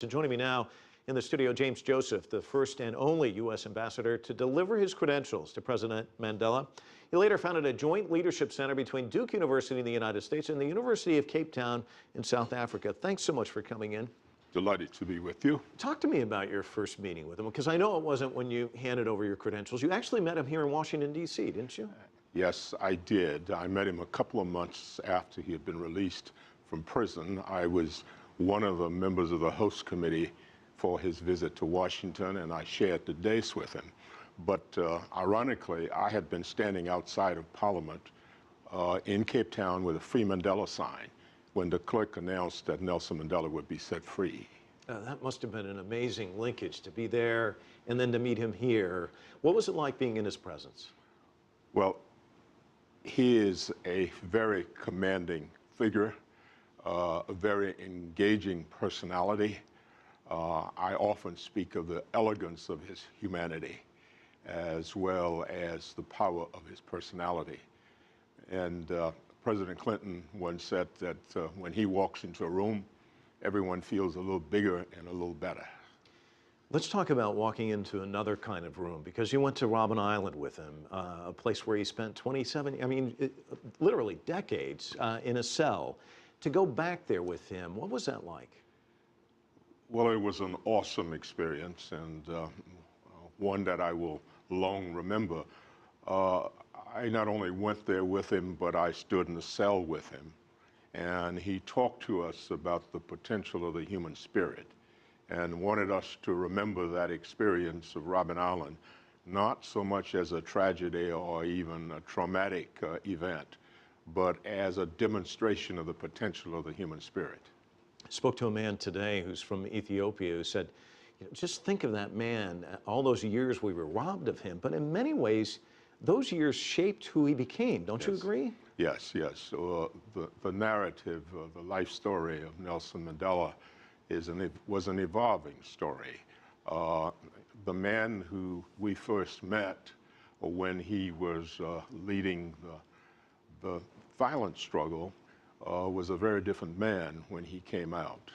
So joining me now in the studio, James Joseph, the first and only U.S. ambassador to deliver his credentials to President Mandela. He later founded a joint leadership center between Duke University in the United States and the University of Cape Town in South Africa. Thanks so much for coming in. Delighted to be with you. Talk to me about your first meeting with him, because I know it wasn't when you handed over your credentials. You actually met him here in Washington, D.C., didn't you? Yes, I did. I met him a couple of months after he had been released from prison. I was one of the members of the host committee for his visit to Washington, and I shared the days with him. But ironically, I had been standing outside of Parliament in Cape Town with a Free Mandela sign when the clerk announced that Nelson Mandela would be set free. That must have been an amazing linkage to be there and then to meet him here. What was it like being in his presence? Well, he is a very commanding figure, a very engaging personality. I often speak of the elegance of his humanity as well as the power of his personality. And President Clinton once said that when he walks into a room, everyone feels a little bigger and a little better. Let's talk about walking into another kind of room, because you went to Robben Island with him, a place where he spent literally decades in a cell. To go back there with him, what was that like? Well, it was an awesome experience, and one that I will long remember. I not only went there with him, but I stood in the cell with him, and he talked to us about the potential of the human spirit and wanted us to remember that experience of Robben Island, not so much as a tragedy or even a traumatic event, but as a demonstration of the potential of the human spirit. I spoke to a man today who's from Ethiopia who said, just think of that man, all those years we were robbed of him, but in many ways, those years shaped who he became. Don't you agree? Yes, yes. The narrative, the life story of Nelson Mandela was an evolving story. The man who we first met when he was leading the violent struggle was a very different man when he came out.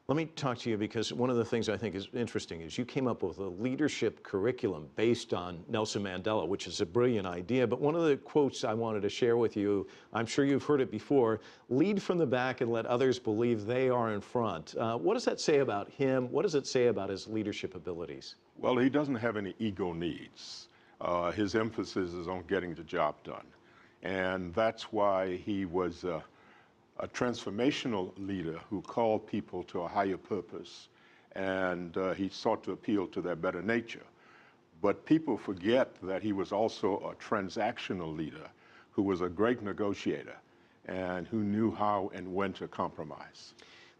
Let me talk to you, because one of the things I think is interesting is you came up with a leadership curriculum based on Nelson Mandela, which is a brilliant idea. But one of the quotes I wanted to share with you, I'm sure you've heard it before: lead from the back and let others believe they are in front. What does that say about him? What does it say about his leadership abilities? Well, he doesn't have any ego needs. His emphasis is on getting the job done. And that's why he was a transformational leader who called people to a higher purpose, and he sought to appeal to their better nature. But people forget that he was also a transactional leader who was a great negotiator and who knew how and when to compromise.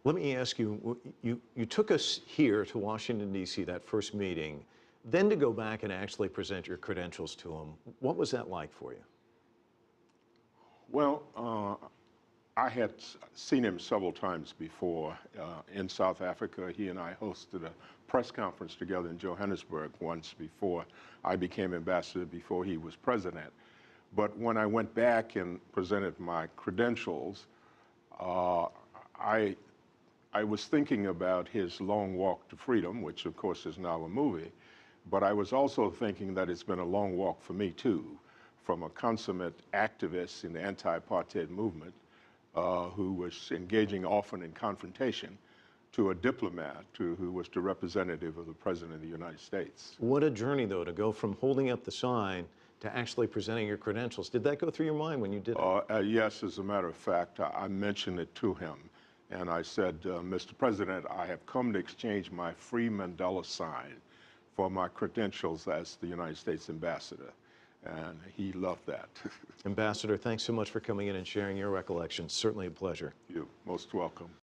Let me ask you, you took us here to Washington, D.C., that first meeting, then to go back and actually present your credentials to him. What was that like for you? Well, I had seen him several times before in South Africa. He and I hosted a press conference together in Johannesburg once before I became ambassador, before he was president. But when I went back and presented my credentials, I was thinking about his long walk to freedom, which of course is now a movie, but I was also thinking that it's been a long walk for me too, from a consummate activist in the anti-apartheid movement who was engaging often in confrontation, to a diplomat who was the representative of the President of the United States. What a journey, though, to go from holding up the sign to actually presenting your credentials. Did that go through your mind when you did it? Yes, as a matter of fact, I mentioned it to him. And I said, Mr. President, I have come to exchange my Free Mandela sign for my credentials as the United States ambassador. And he loved that. Ambassador, thanks so much for coming in and sharing your recollections. Certainly a pleasure. You're most welcome.